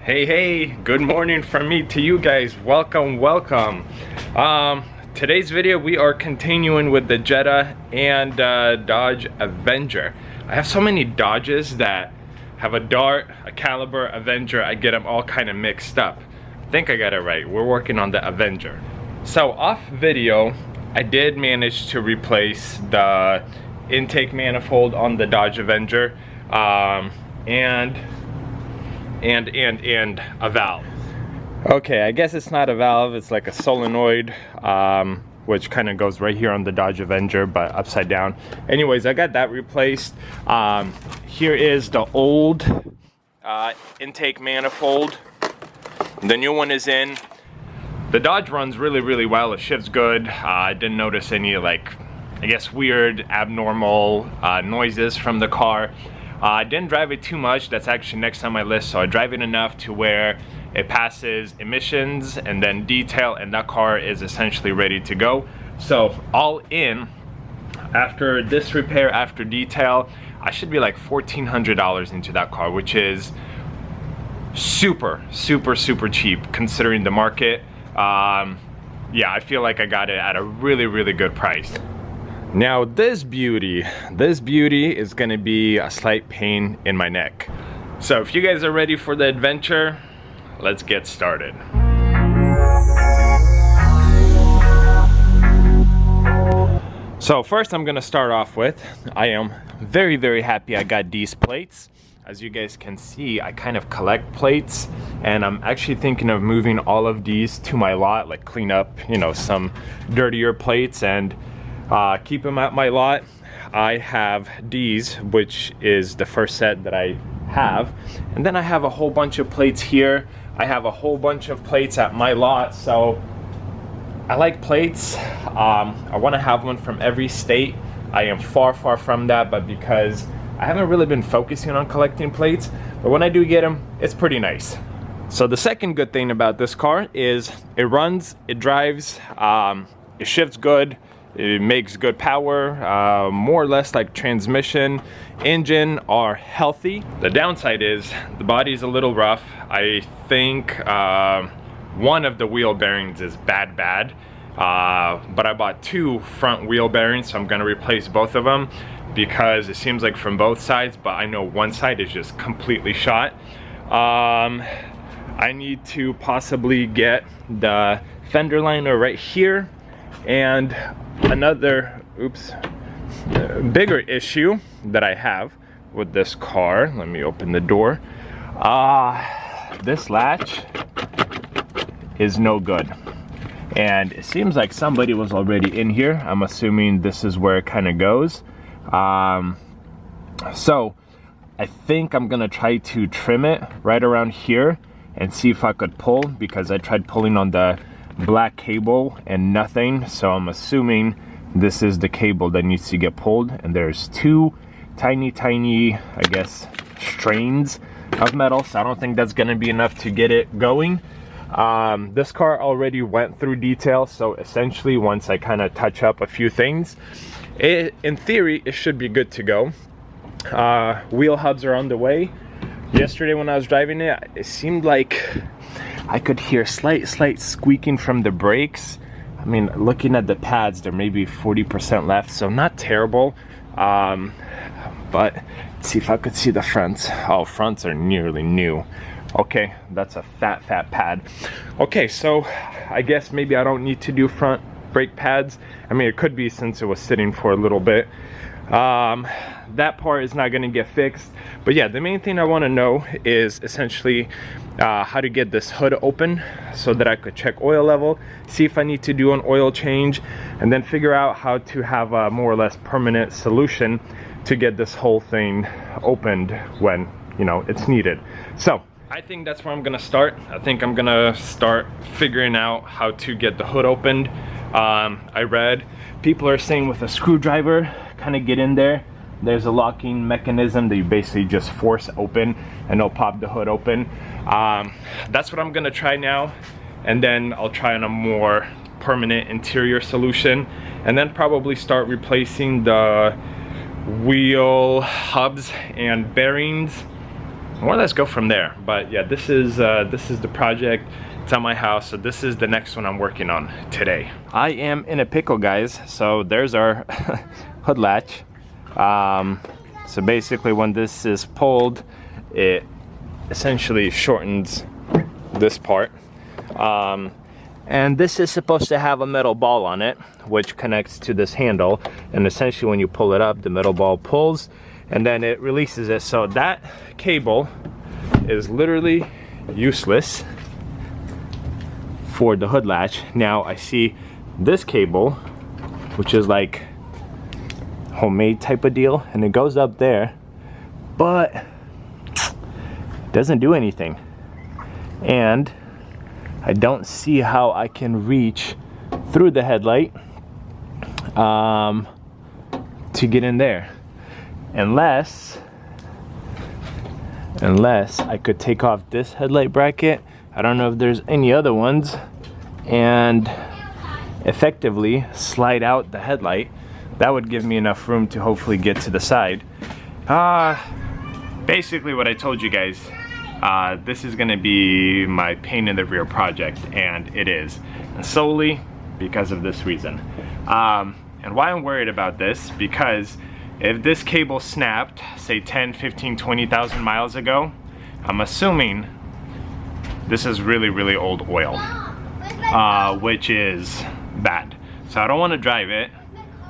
Hey, good morning from me to you guys. Welcome. Today's video we are continuing with the Jetta and Dodge Avenger. I have so many Dodges that have a Dart, a Caliber, Avenger. I get them all kind of mixed up. I think I got it right. We're working on the Avenger. So off video, I did manage to replace the intake manifold on the Dodge Avenger and a valve. Okay, I guess it's not a valve, it's like a solenoid, which kind of goes right here on the Dodge Avenger, but upside down. Anyways, I got that replaced. Here is the old intake manifold. The new one is in. The Dodge runs really well. It shifts good. I didn't notice any, like, I guess, weird, abnormal noises from the car. I didn't drive it too much. That's actually next on my list. So I drive it enough to where it passes emissions and then detail, and that car is essentially ready to go. So all in, after this repair, after detail, I should be like $1,400 into that car, which is super cheap considering the market. Yeah, I feel like I got it at a really good price. Now this beauty is gonna be a slight pain in my neck. So if you guys are ready for the adventure, let's get started. So first I'm gonna start off with, I am very happy I got these plates. As you guys can see, I kind of collect plates, and I'm actually thinking of moving all of these to my lot, like clean up, you know, some dirtier plates and keep them at my lot. I have these, which is the first set that I have, and then I have a whole bunch of plates here. I have a whole bunch of plates at my lot, so I like plates. I want to have one from every state. I am far from that, but because I haven't really been focusing on collecting plates, but when I do get them, it's pretty nice. So the second good thing about this car is it runs, it drives, it shifts good. It makes good power, more or less like transmission, engine are healthy. The downside is the body is a little rough. I think one of the wheel bearings is bad, but I bought two front wheel bearings, so I'm gonna replace both of them because it seems like from both sides, but I know one side is just completely shot. I need to possibly get the fender liner right here. And another bigger issue that I have with this car, let me open the door, this latch is no good, and it seems like somebody was already in here. I'm assuming this is where it kind of goes. So I think I'm gonna try to trim it right around here and see if I could pull, because I tried pulling on the black cable and nothing, so I'm assuming this is the cable that needs to get pulled, and there's two tiny, I guess, strains of metal, so I don't think that's gonna be enough to get it going. This car already went through detail, so essentially once I kind of touch up a few things, in theory it should be good to go. Wheel hubs are on the way. Yesterday when I was driving it, it seemed like I could hear slight squeaking from the brakes. I mean, looking at the pads, there may be 40% left, so not terrible. But let's see if I could see the fronts. Oh, fronts are nearly new. Okay, that's a fat pad. Okay, so I guess maybe I don't need to do front brake pads. I mean, it could be since it was sitting for a little bit. That part is not going to get fixed, but yeah, the main thing I want to know is essentially how to get this hood open so that I could check oil level, see if I need to do an oil change, and then figure out how to have a more or less permanent solution to get this whole thing opened when, you know, it's needed. So I think that's where I'm gonna start. I think I'm gonna start figuring out how to get the hood opened. I read people are saying with a screwdriver, kind of get in there. There's a locking mechanism that you basically just force open and it'll pop the hood open. That's what I'm gonna try now, and then I'll try on a more permanent interior solution, and then probably start replacing the wheel hubs and bearings more or less go from there. But yeah, this is the project. It's at my house, so this is the next one I'm working on today. I am in a pickle, guys. So there's our hood latch. So basically when this is pulled, it essentially shortens this part. And this is supposed to have a metal ball on it, which connects to this handle. And essentially when you pull it up, the metal ball pulls and then it releases it. So that cable is literally useless for the hood latch. Now I see this cable, which is like homemade type of deal, and it goes up there, but doesn't do anything. And I don't see how I can reach through the headlight to get in there, unless I could take off this headlight bracket. I don't know if there's any other ones, and effectively slide out the headlight. That would give me enough room to hopefully get to the side. Basically what I told you guys, this is gonna be my pain in the rear project, and it is. And solely because of this reason. And why I'm worried about this, because if this cable snapped, say 10, 15, 20,000 miles ago, I'm assuming this is really, really old oil, which is bad. So I don't want to drive it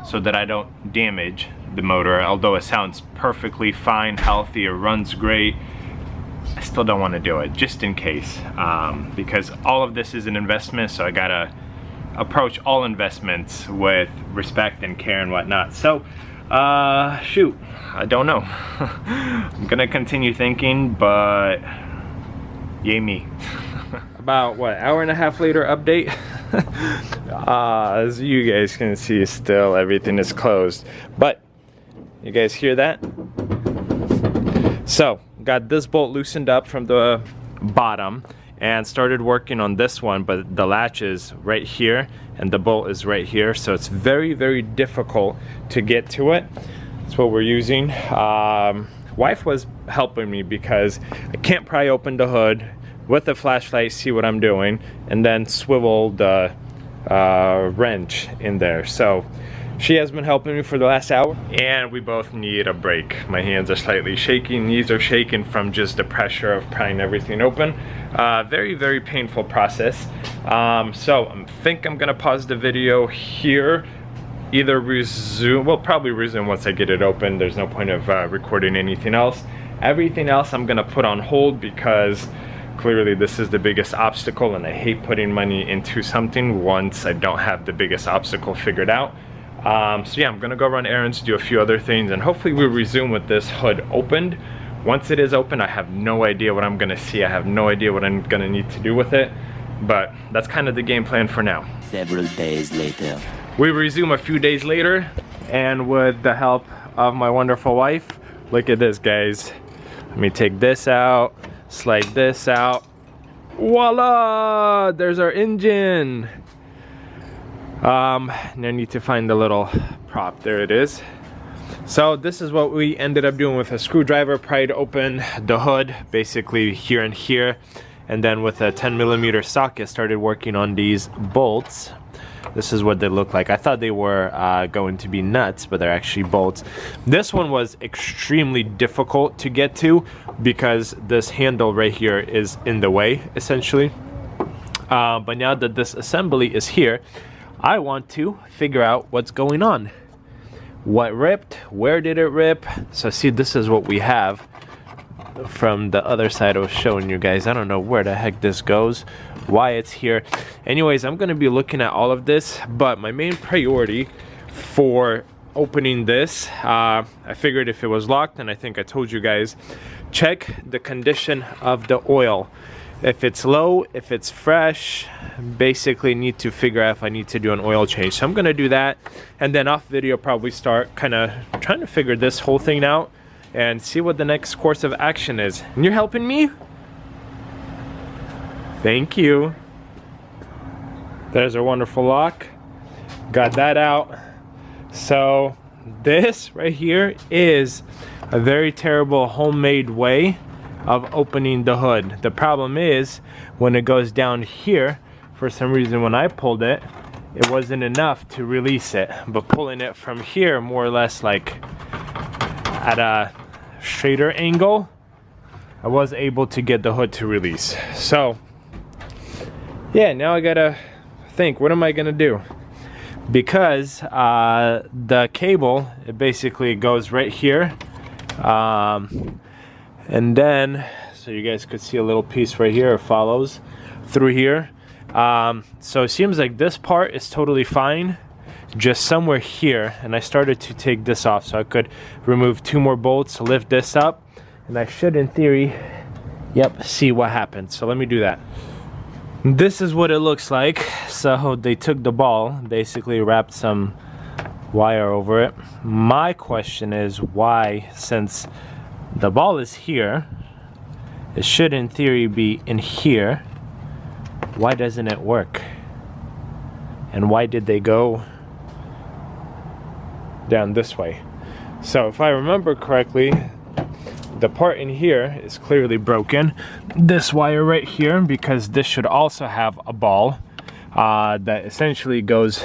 so that I don't damage the motor. Although it sounds perfectly fine, healthy, it runs great, I still don't want to do it, just in case, because all of this is an investment, so I gotta approach all investments with respect and care and whatnot. So shoot, I don't know. I'm gonna continue thinking, but yay me. About what, hour and a half later update. As you guys can see, still everything is closed, but you guys hear that? So got this bolt loosened up from the bottom and started working on this one, but the latch is right here and the bolt is right here, so it's very, very difficult to get to it. That's what we're using. Wife was helping me because I can't pry open the hood with the flashlight, see what I'm doing, and then swivel the wrench in there. So she has been helping me for the last hour, and we both need a break. My hands are slightly shaking, knees are shaking from just the pressure of prying everything open. Very, very painful process. So I think I'm gonna pause the video here, either resume, well, probably resume once I get it open. There's no point of recording anything else. Everything else I'm gonna put on hold because clearly this is the biggest obstacle, and I hate putting money into something once I don't have the biggest obstacle figured out. So yeah, I'm gonna go run errands, do a few other things, and hopefully we'll resume with this hood opened. Once it is open, I have no idea what I'm gonna see. I have no idea what I'm gonna need to do with it, but that's kind of the game plan for now. Several days later. We resume a few days later, and with the help of my wonderful wife, look at this, guys. Let me take this out, slide this out. Voila! There's our engine. And I need to find the little prop. There it is. So this is what we ended up doing with a screwdriver. Pried open the hood, basically here and here, and then with a 10mm socket started working on these bolts. This is what they look like. I thought they were going to be nuts, but they're actually bolts. This one was extremely difficult to get to because this handle right here is in the way, essentially. But now that this assembly is here, I want to figure out what's going on. What ripped? Where did it rip? So see, this is what we have from the other side I was showing you guys. I don't know where the heck this goes, why it's here. Anyways, I'm gonna be looking at all of this, but my main priority for opening this, I figured if it was locked, and I think I told you guys, check the condition of the oil. If it's low, if it's fresh, basically need to figure out if I need to do an oil change. So I'm gonna do that, and then off video probably start kind of trying to figure this whole thing out and see what the next course of action is. And you're helping me? Thank you. There's our wonderful lock. Got that out. So this right here is a very terrible homemade way of opening the hood. The problem is when it goes down here, for some reason when I pulled it, it wasn't enough to release it. But pulling it from here, more or less like at a straighter angle, I was able to get the hood to release. So yeah, now I gotta think, what am I gonna do? Because the cable, it basically goes right here, and then so you guys could see a little piece right here, it follows through here. So it seems like this part is totally fine, just somewhere here, and I started to take this off so I could remove 2 more bolts, lift this up, and I should, in theory, yep, see what happens. So let me do that. This is what it looks like. So they took the ball, basically wrapped some wire over it. My question is why, since the ball is here, it should in theory be in here, why doesn't it work? And why did they go down this way? So if I remember correctly, the part in here is clearly broken. This wire right here, because this should also have a ball that essentially goes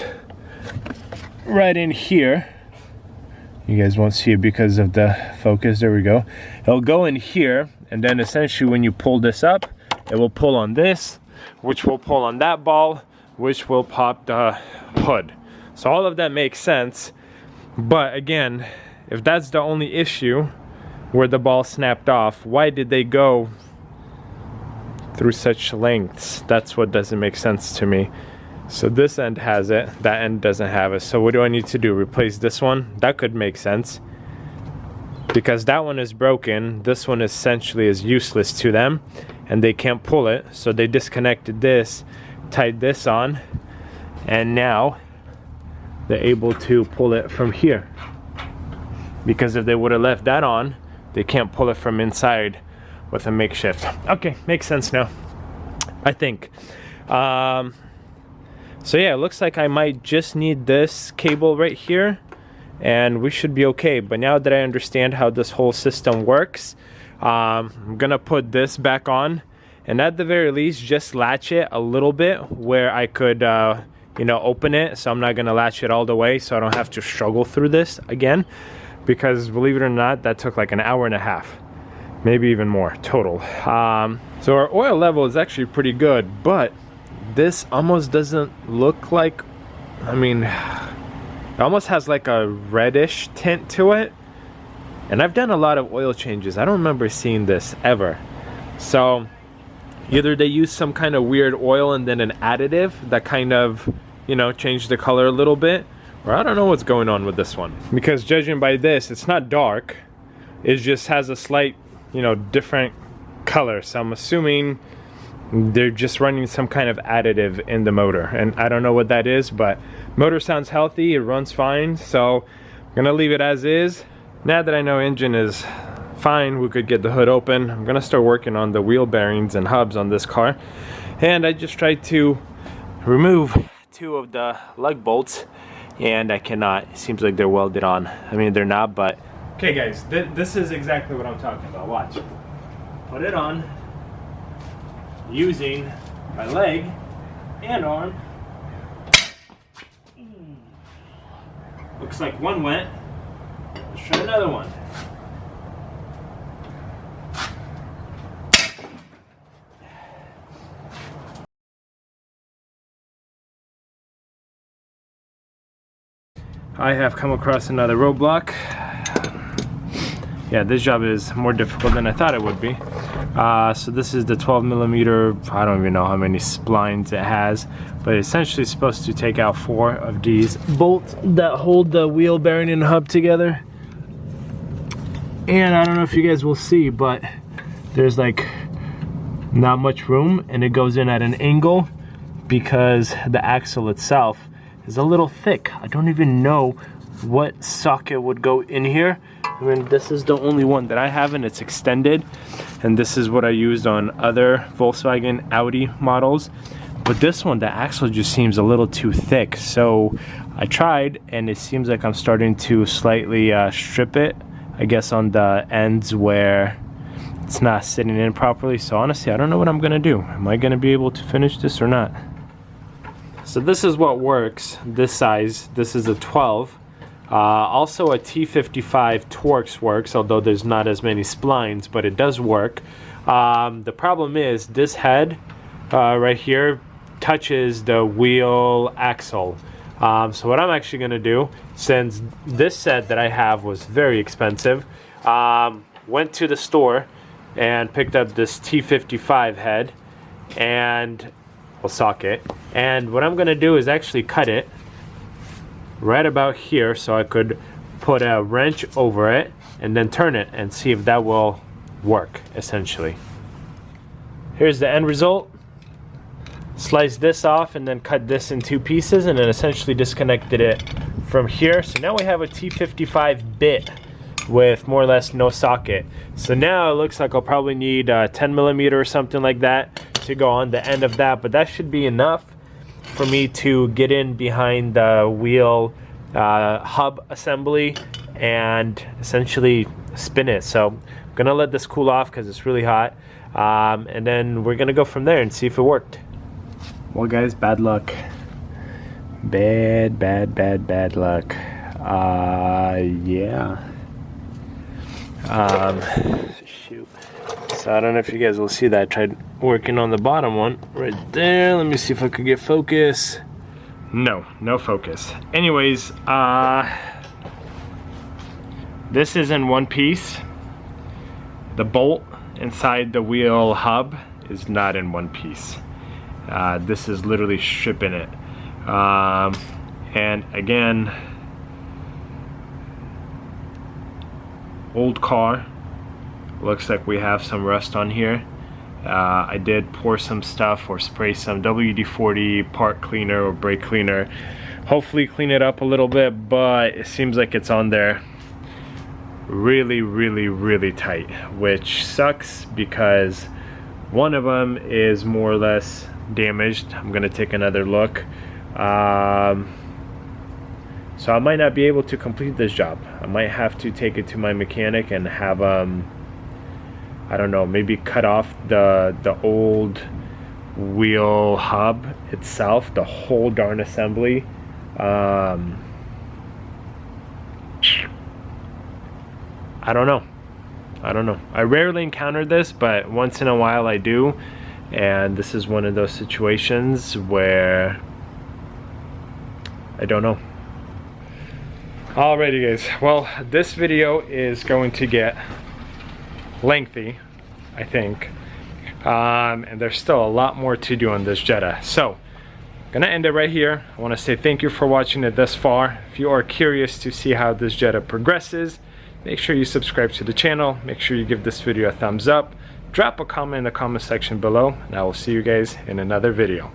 right in here. You guys won't see it because of the focus. There we go. It'll go in here, and then essentially when you pull this up, it will pull on this, which will pull on that ball, which will pop the hood. So all of that makes sense. But again, if that's the only issue, where the ball snapped off, why did they go through such lengths? That's what doesn't make sense to me. So this end has it, that end doesn't have it. So what do I need to do? Replace this one? That could make sense, because that one is broken. This one essentially is useless to them and they can't pull it. So they disconnected this, tied this on, and now they're able to pull it from here. Because if they would have left that on, they can't pull it from inside with a makeshift. Okay, makes sense now, I think. So yeah, it looks like I might just need this cable right here and we should be okay. But now that I understand how this whole system works, I'm gonna put this back on, and at the very least just latch it a little bit where I could you know, open it. So I'm not gonna latch it all the way so I don't have to struggle through this again, because believe it or not, that took like an hour and a half, maybe even more total. So our oil level is actually pretty good, but this almost doesn't look like, I mean, it almost has like a reddish tint to it. And I've done a lot of oil changes. I don't remember seeing this ever. So either they use some kind of weird oil and then an additive that kind of, you know, changed the color a little bit, or I don't know what's going on with this one. Because judging by this, it's not dark. It just has a slight, you know, different color. So I'm assuming they're just running some kind of additive in the motor. And I don't know what that is, but motor sounds healthy. It runs fine. So I'm gonna leave it as is. Now that I know engine is fine, we could get the hood open. I'm gonna start working on the wheel bearings and hubs on this car. And I just tried to remove 2 of the lug bolts, and I cannot. It seems like they're welded on. I mean, they're not, but okay guys, this is exactly what I'm talking about. Watch. Put it on using my leg and arm. Looks like one went. Let's try another one. I have come across another roadblock. Yeah, this job is more difficult than I thought it would be. So this is the 12mm, I don't even know how many splines it has, but it's essentially supposed to take out 4 of these bolts that hold the wheel bearing and hub together. And I don't know if you guys will see, but there's like not much room, and it goes in at an angle because the axle itself is a little thick. I don't even know what socket would go in here. I mean, this is the only one that I have, and it's extended, and this is what I used on other Volkswagen Audi models. But this one, the axle just seems a little too thick. So I tried, and it seems like I'm starting to slightly strip it, I guess on the ends where it's not sitting in properly. So honestly, I don't know what I'm gonna do. Am I gonna be able to finish this or not? So this is what works, this size. This is a 12. Also a T55 Torx works, although there's not as many splines, but it does work. The problem is this head right here touches the wheel axle. So what I'm actually gonna do, since this set that I have was very expensive, went to the store and picked up this T55 head and socket, and what I'm gonna do is actually cut it right about here so I could put a wrench over it and then turn it and see if that will work. Essentially, here's the end result. Slice this off and then cut this in 2 pieces and then essentially disconnected it from here. So now we have a T55 bit with more or less no socket. So now it looks like I'll probably need a 10mm or something like that to go on the end of that, but that should be enough for me to get in behind the wheel hub assembly and essentially spin it. So I'm gonna let this cool off because it's really hot, and then we're gonna go from there and see if it worked. Well guys, bad luck. Bad luck. Yeah. Shoot. So I don't know if you guys will see that. I tried working on the bottom one right there. Let me see if I could get focus. No focus. Anyways, this is in one piece. The bolt inside the wheel hub is not in one piece. This is literally stripping it. And again, old car. Looks like we have some rust on here. I did pour some stuff or spray some WD-40 part cleaner or brake cleaner. Hopefully clean it up a little bit, but it seems like it's on there really tight, which sucks because one of them is more or less damaged. I'm gonna take another look. So I might not be able to complete this job. I might have to take it to my mechanic and have I don't know, maybe cut off the old wheel hub itself, the whole darn assembly. I don't know. I rarely encounter this, but once in a while I do, and this is one of those situations where I don't know. Alrighty guys, well this video is going to get lengthy, I think, and there's still a lot more to do on this Jetta. So I'm gonna end it right here. I want to say thank you for watching it this far. If you are curious to see how this Jetta progresses, make sure you subscribe to the channel. Make sure you give this video a thumbs up. Drop a comment in the comment section below, and I will see you guys in another video.